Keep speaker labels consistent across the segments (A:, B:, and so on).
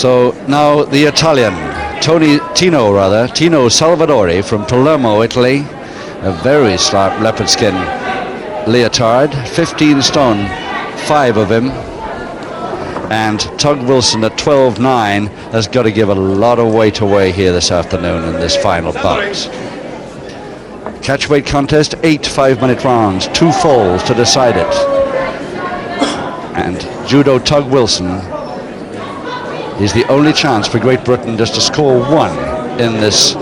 A: So now the Italian, Tino Salvadore from Palermo, Italy. A very sharp leopard skin leotard, 15 stone, 5 of him. And Tug Wilson at 12.9 has got to give a lot of weight away here this afternoon in this final bout. Catchweight contest, 8 5-minute rounds, 2 falls to decide it. And Judo Tug Wilson is the only chance for Great Britain just to score 1 in this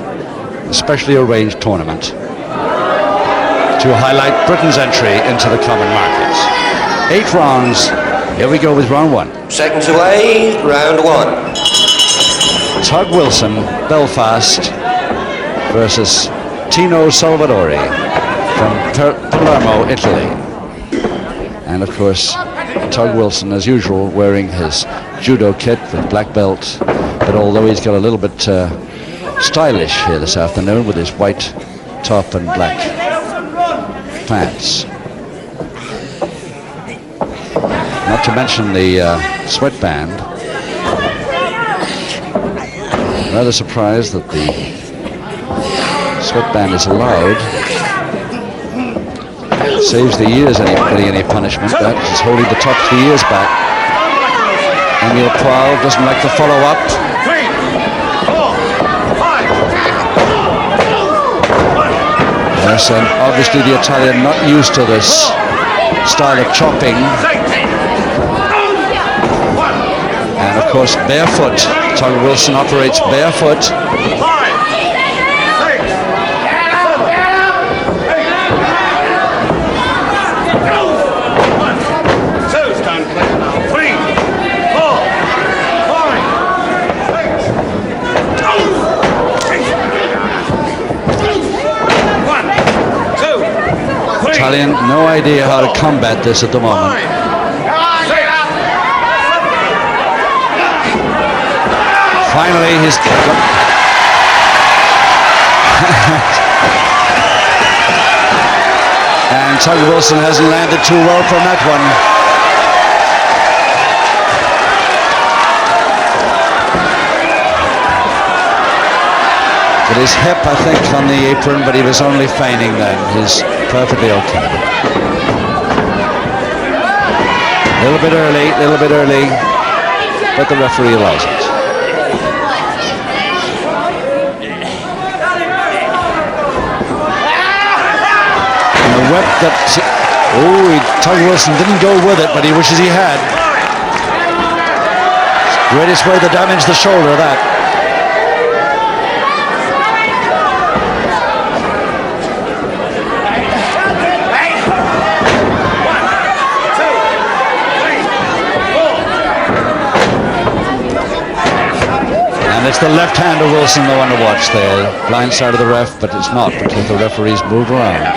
A: specially arranged tournament to highlight Britain's entry into the common markets. 8 rounds. Here we go with round 1.
B: Seconds away, round 1.
A: Tug Wilson, Belfast, versus Tino Salvadore from Palermo, Italy. And of course, Tug Wilson, as usual, wearing his judo kit with black belt, but although he's got a little bit stylish here this afternoon with his white top and black pants. Not to mention the sweatband. Rather surprised that the sweatband is allowed. Saves the ears getting any punishment. That is holding the tops of the ears back. Emil Poil doesn't like to follow up.
C: 3, 4, 5.
A: Yes, and obviously the Italian not used to this style of chopping. And of course, barefoot. Tug Wilson operates barefoot.
C: 5, 6. So stand clear now. 3, 4, 5, 6. 1, 2, 3.
A: Italian, no idea how to combat this at the moment. Finally, he's and Tug Wilson hasn't landed too well from that one. With his hip, I think, on the apron, but he was only feigning then. He's perfectly okay. A little bit early, but the referee allows it. Whip that, Tug Wilson didn't go with it, but he wishes he had. Greatest way to damage the shoulder, that. And it's the left hand of Wilson, the one to watch there. Blind side of the ref, but it's not because the referees move around.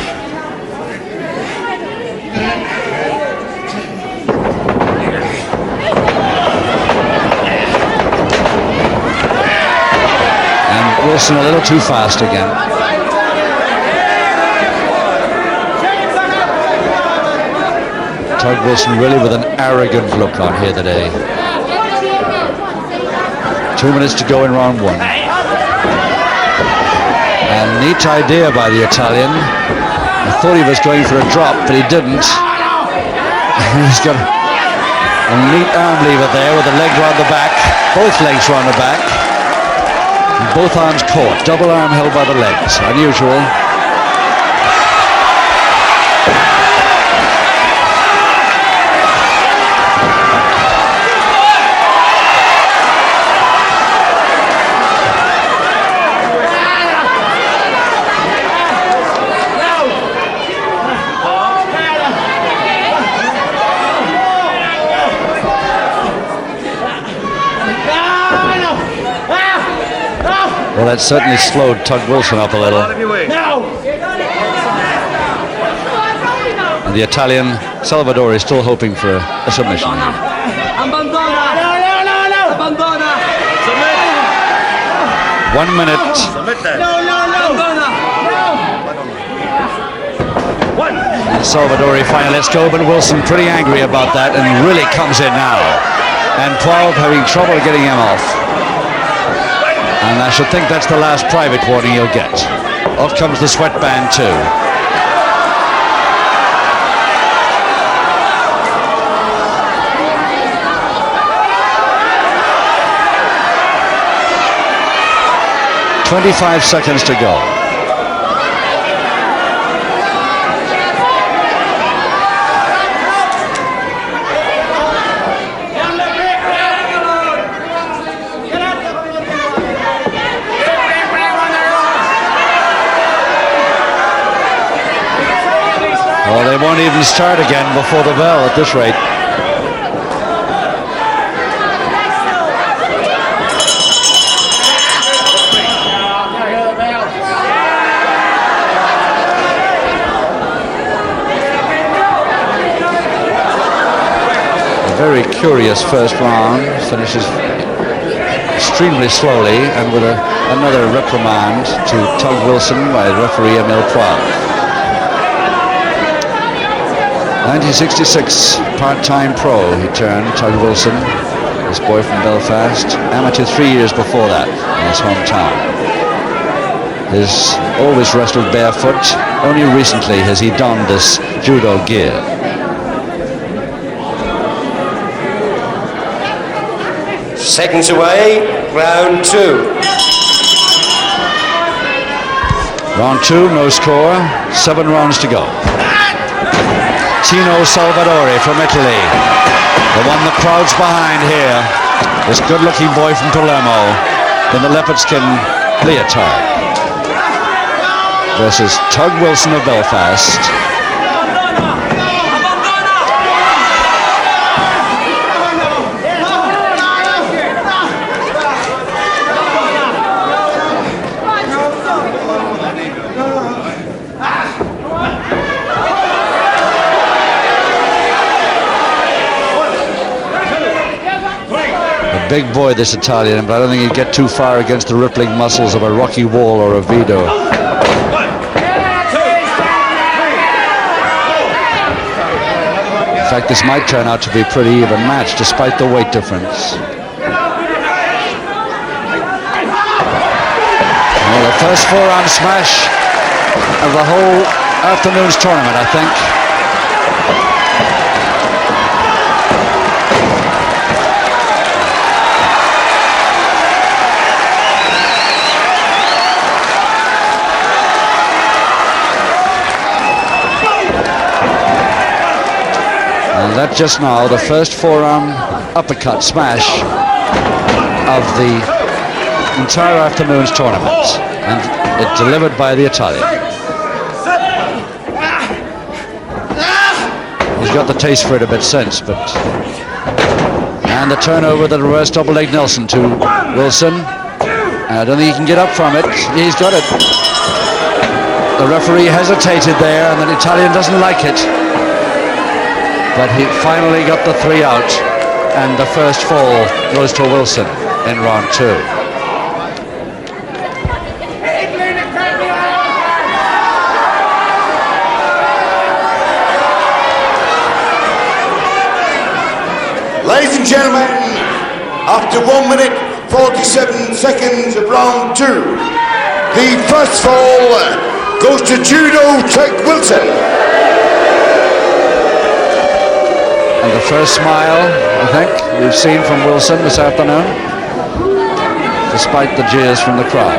A: Wilson a little too fast again. Tug Wilson really with an arrogant look on here today. 2 minutes to go in round 1. And neat idea by the Italian. I thought he was going for a drop, but he didn't. He's got a neat arm lever there with the leg round the back. Both legs round the back. Both arms caught, double arm held by the legs, unusual. Well, that certainly slowed Tug Wilson up a little. And the Italian, Salvadore, is still hoping for a submission. 1 minute. And Salvadore finally lets go, but Wilson pretty angry about that and really comes in now. and 12 having trouble getting him off. And I should think that's the last private warning he'll get. Off comes the sweatband too. "25 seconds to go." Well, they won't even start again before the bell at this rate. A very curious first round, finishes extremely slowly and with another reprimand to Tug Wilson by referee Emil Poil. 1966, part-time pro, he turned, Tug Wilson, this boy from Belfast, amateur 3 years before that in his hometown. He's always wrestled barefoot, only recently has he donned this judo gear.
B: Seconds away, round 2.
A: Round 2, no score, 7 rounds to go. Tino Salvadore from Italy, the one the crowd's behind here, this good-looking boy from Palermo in the leopard skin leotard, versus Tug Wilson of Belfast. Big boy, this Italian, but I don't think he'd get too far against the rippling muscles of a Rocky Wall or a Vito. In fact, this might turn out to be a pretty even match, despite the weight difference. Well, the first 4-round smash of the whole afternoon's tournament, I think. That just now, the first 4-round uppercut smash of the entire afternoon's tournament, and it delivered by the Italian. He's got the taste for it a bit since, but... And the turnover, the reverse double leg Nelson to Wilson. I don't think he can get up from it. He's got it. The referee hesitated there, and the Italian doesn't like it. But he finally got the 3 out, and the first fall goes to Wilson in round 2.
D: Ladies and gentlemen, after 1 minute 47 seconds of round 2, the first fall goes to Judo Tug Wilson.
A: And the first smile, I think, we've seen from Wilson this afternoon, despite the jeers from the crowd.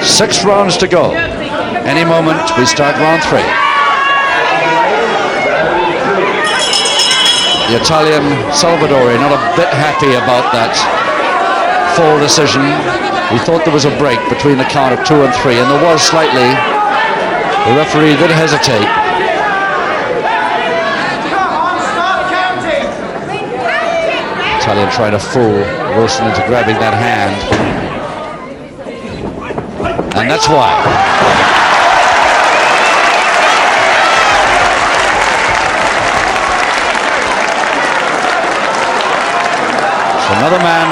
A: 6 rounds to go. Any moment, we start round 3. The Italian Salvadore not a bit happy about that fall decision. He thought there was a break between the count of 2 and 3, and there was slightly. The referee did hesitate. Italian trying to fool Wilson into grabbing that hand, and that's why. So another man.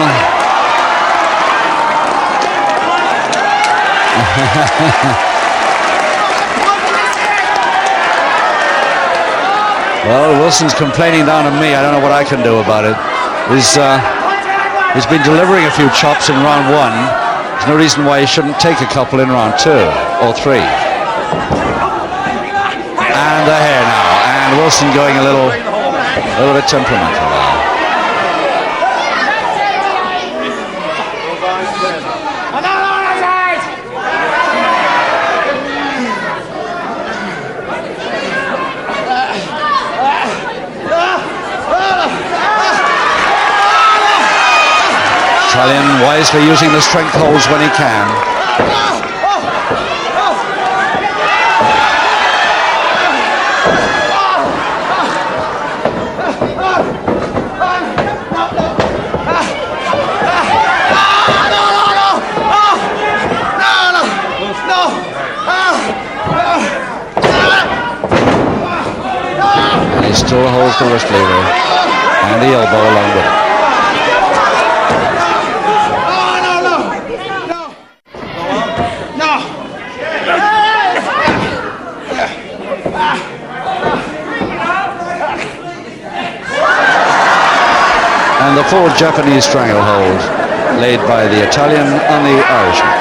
A: Well, Wilson's complaining down to me. I don't know what I can do about it. He's been delivering a few chops in round 1. There's no reason why he shouldn't take a couple in round 2 or 3. And the hair now, and Wilson going a little bit temperamental there. Italian wisely using the strength holds when he can. And he still holds the wrist lever and the elbow along with it. And the full Japanese stranglehold laid by the Italian on the Irishman.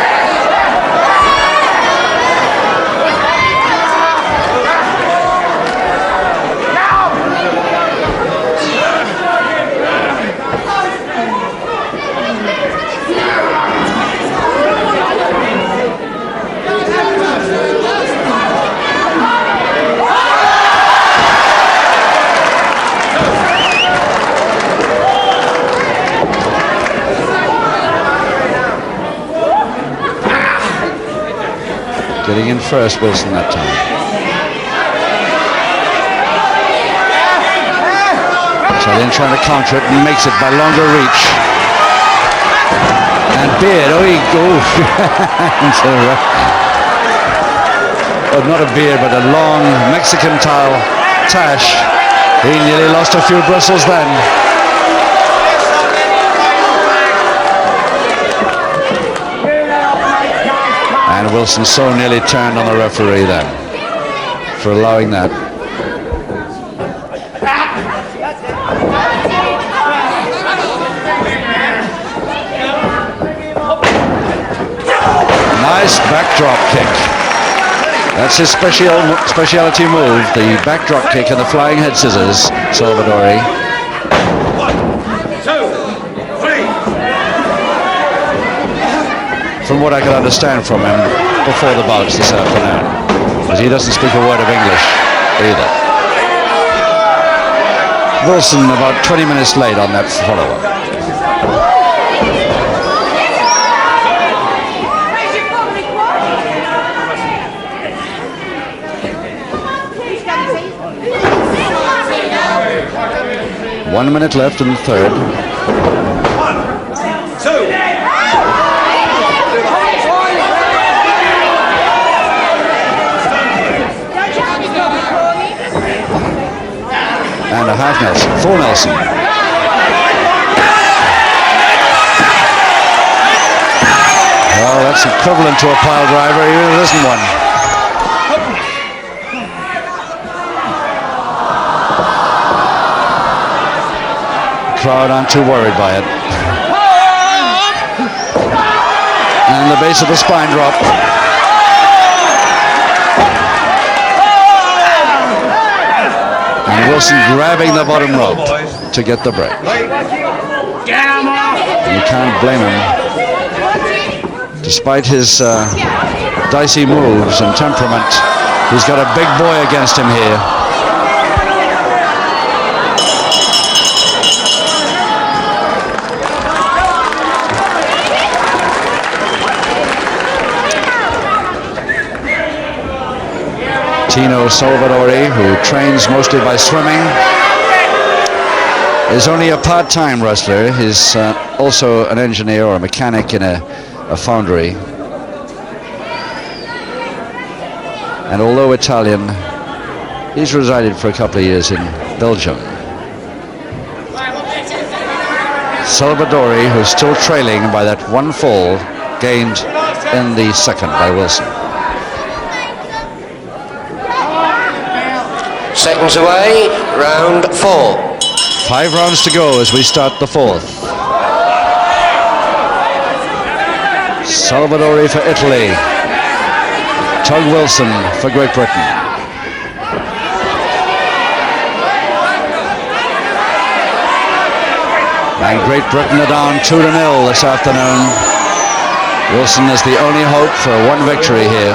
A: Getting in first, Wilson, that time. Italian trying to counter it and makes it by longer reach. And Beard, well, not a beard, but a long Mexican tile tash. He nearly lost a few bristles then. And Wilson so nearly turned on the referee then for allowing that. Nice backdrop kick. That's his specialty move, the backdrop kick and the flying head scissors, Salvadore.
C: 1, 2, 3.
A: From what I could understand from him before the bouts this afternoon, because he doesn't speak a word of English either. Wilson about 20 minutes late on that follow-up. One minute left in the third.
C: 1, 2.
A: And a half Nelson, full Nelson. Well, that's equivalent to a pile driver, even if it isn't one. Crowd aren't too worried by it. And the base of the spine drop. And Wilson grabbing the bottom rope to get the break. You can't blame him. Despite his dicey moves and temperament, he's got a big boy against him here. TINO SALVADORE, who trains mostly by swimming, is only a part-time wrestler. He's also an engineer or a mechanic in a foundry. And although Italian, he's resided for a couple of years in Belgium. Salvadore, who's still trailing by that one fall gained in the second by Wilson.
B: Seconds away, round 4.
A: 5 rounds to go as we start the 4th. Salvadore for Italy. Tug Wilson for Great Britain. And Great Britain are down 2-0 this afternoon. Wilson is the only hope for one victory here.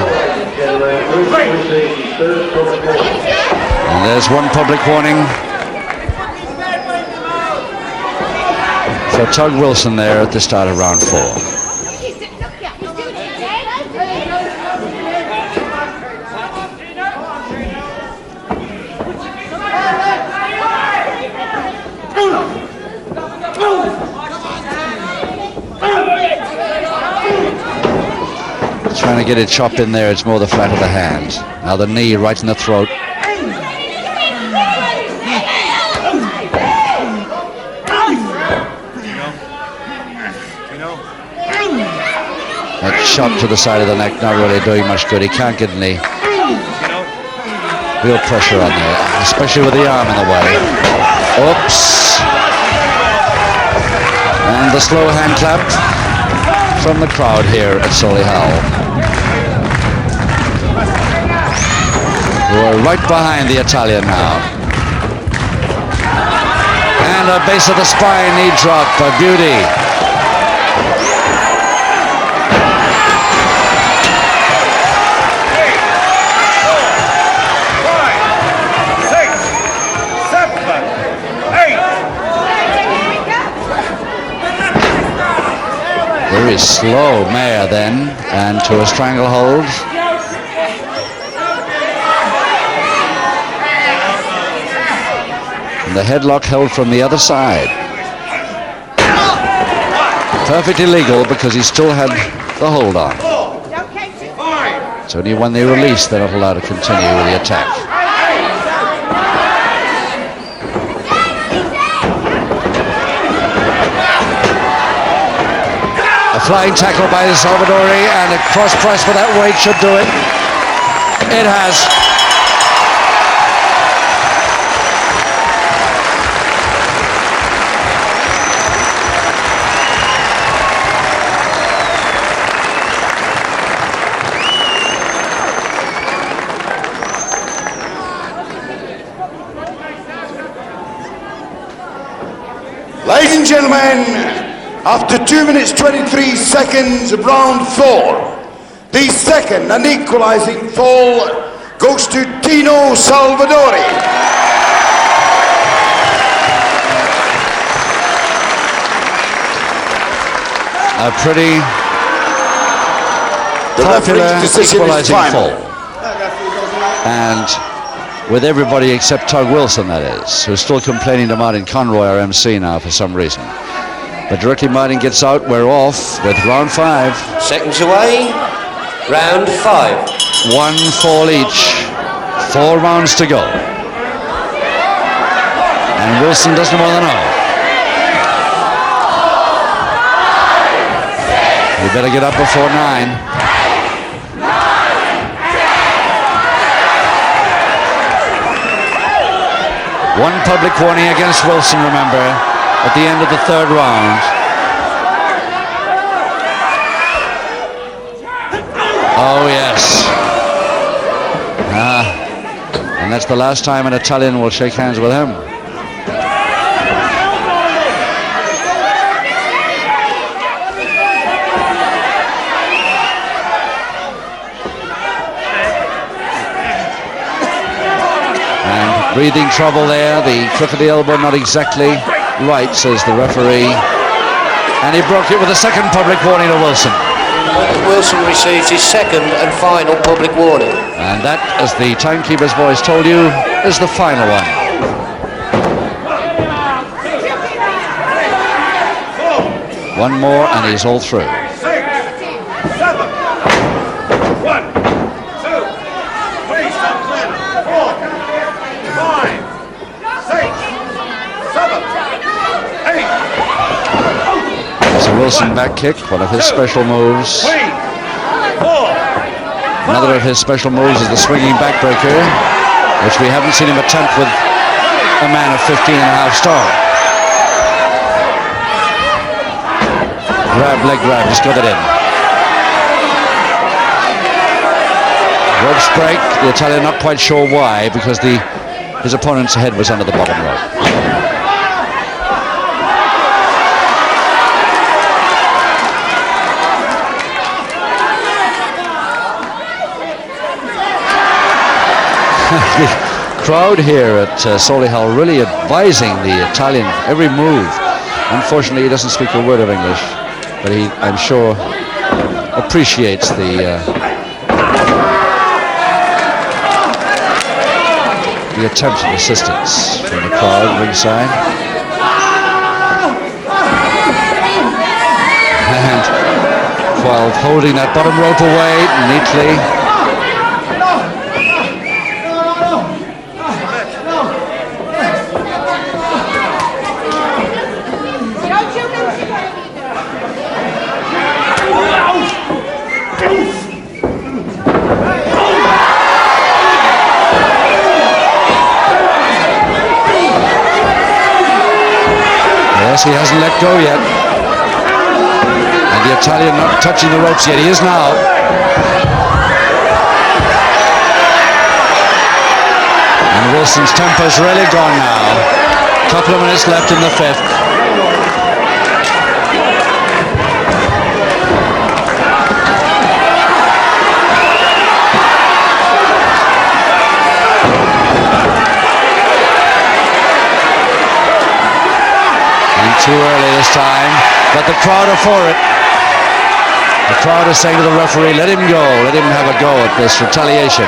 A: And there's one public warning for Tug Wilson there at the start of round 4. Trying to get it chopped in there, it's more the flat of the hand. Now the knee right in the throat. That shot to the side of the neck, not really doing much good. He can't get any real pressure on there, especially with the arm in the way. Oops. And the slow hand clap from the crowd here at Solihull, who are right behind the Italian now. And a base of the spine knee drop, a beauty. Very slow mare then, and to a stranglehold. And the headlock held from the other side. Perfectly legal because he still had the hold on. It's only when they release they're not allowed to continue with the attack. A flying tackle by Salvadore, and a cross press for that weight should do it. It has.
D: Ladies and gentlemen, after 2 minutes 23 seconds of round 4, the second and equalising fall goes to TINO Salvadore.
A: A pretty popular equalising fall. And with everybody except Tug Wilson, that is, who's still complaining to Martin Conroy, our MC now, for some reason. But directly Martin gets out, we're off with round 5.
B: Seconds away, round 5.
A: 1 fall each, 4 rounds to go. And Wilson doesn't more than know. You better get up before 9. One public warning against Wilson, remember, at the end of the 3rd round. Oh, yes. And that's the last time an Italian will shake hands with him. Breathing trouble there, the crook of the elbow not exactly right, says the referee. And he broke it with a second public warning to Wilson.
B: Wilson receives his second and final public warning.
A: And that, as the timekeeper's voice told you, is the final one. One more and he's all through.
C: 6, 7, 1, 2, 3, 4, 5, 6, 7, 8.
A: There's a Wilson back kick, one of his special moves.
C: 3, 4.
A: Another of his special moves is the swinging backbreaker, which we haven't seen him attempt with a man of 15.5 stone. leg grab, just got it in. Ropes break, the Italian not quite sure why, because his opponent's head was under the bottom rope. The crowd here at Solihull really advising the Italian every move. Unfortunately, he doesn't speak a word of English, but he, I'm sure, appreciates the attempt at assistance from the crowd ringside. And 12 holding that bottom rope away neatly. Yes, he hasn't let go yet. And the Italian not touching the ropes yet. He is now. And Wilson's temper's really gone now. Couple of minutes left in the fifth. Too early this time, but the crowd are for it. The crowd is saying to the referee, let him go, let him have a go at this retaliation.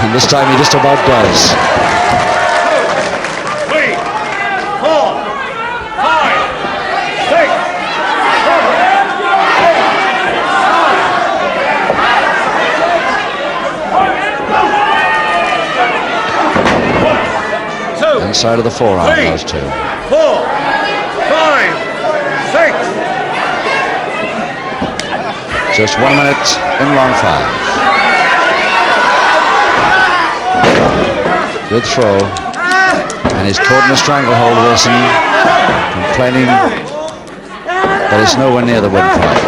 A: And this time he just about does.
C: 3, 4, 5, 6, 7.
A: Inside of the forearm,
C: 3,
A: those two.
C: 4, 5, 6.
A: Just 1 minute in round 5. Good throw. And he's caught in a stranglehold, Wilson. Complaining that it's nowhere near the win fight.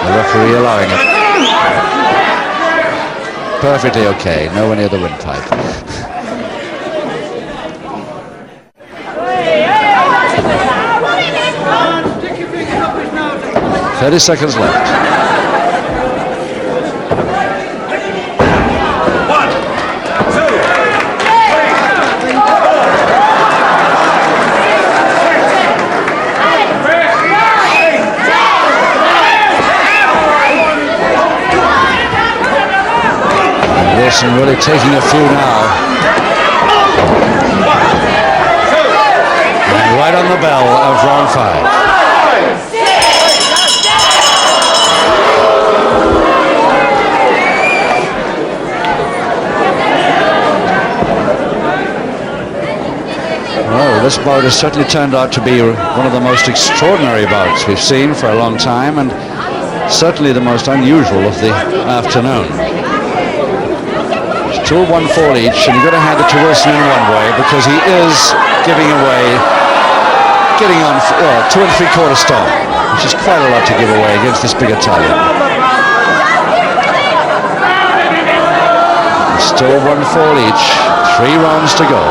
A: The referee allowing it. Perfectly okay, nowhere near the windpipe. 30 seconds left.
C: 1, 2, 3, 4, 5, 6.
A: Wilson really taking a few now. And right on the bell of round 5. Oh, this bout has certainly turned out to be one of the most extraordinary bouts we've seen for a long time, and certainly the most unusual of the afternoon. 2 1 fall each, and you've got to hand it to Wilson in one way because he is getting on 2 3/4 stone, which is quite a lot to give away against this big Italian. Still 1 fall each, 3 rounds to go.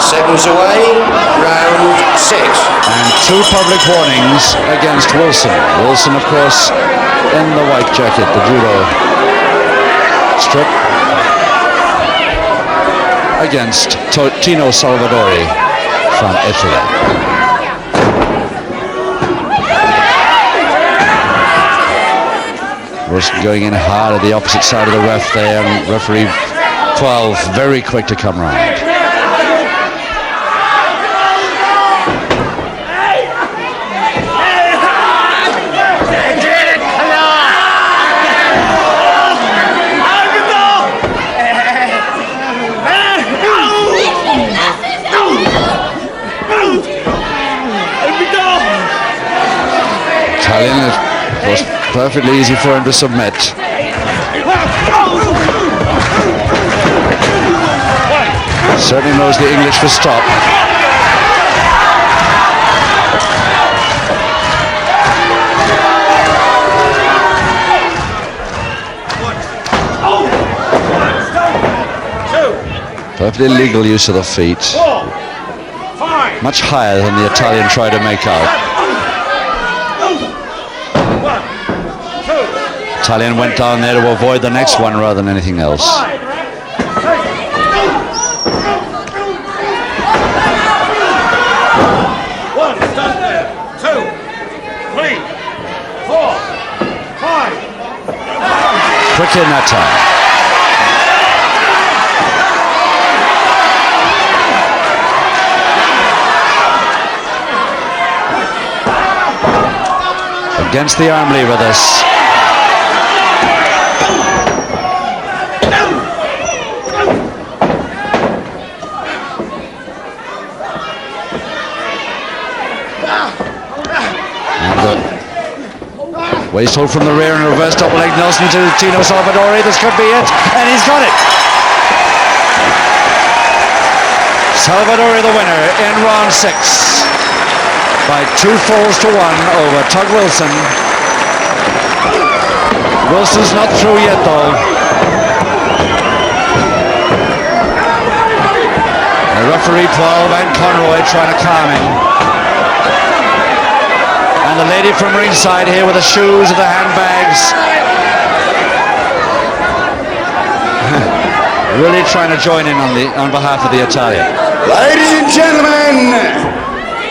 B: Seconds away, round 6.
A: And 2 public warnings against Wilson. Wilson, of course, in the white jacket, the judo strip, against TINO SALVADORE from Italy. Wilson going in hard at the opposite side of the ref there, and referee 12 very quick to come round. Italian, it was perfectly easy for him to submit. Certainly knows the English for stop. Perfectly legal use of the feet. Much higher than the Italian tried to make out. Italian went down there to avoid the next one rather than anything else. Quick in that time. Against the arm lever this. Waist hold from the rear and reverse double leg Nelson to Tino Salvadore. This could be it, and he's got it. Salvadore the winner in round 6 by 2 falls to 1 over Tug Wilson. Wilson's not through yet though. The referee Paul Van Conroy trying to calm him. And the lady from ringside here with the shoes and the handbags. Really trying to join in on behalf of the Italian.
D: Ladies and gentlemen,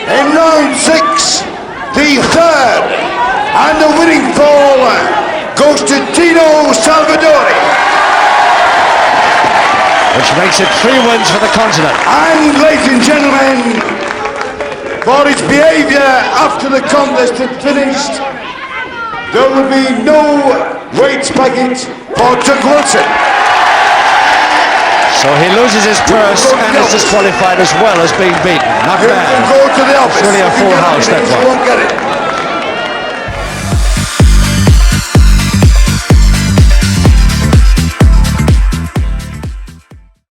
D: in round 6, the third and the winning fall goes to TINO Salvadore.
A: Which makes it 3 wins for the continent.
D: And ladies and gentlemen, for his behaviour after the contest had finished, there will be no weights packet for Tug Wilson.
A: So he loses his purse and is disqualified as well as being beaten. Not bad.
D: Go to the office.
A: It's really a full house, that one.
D: Won't get it.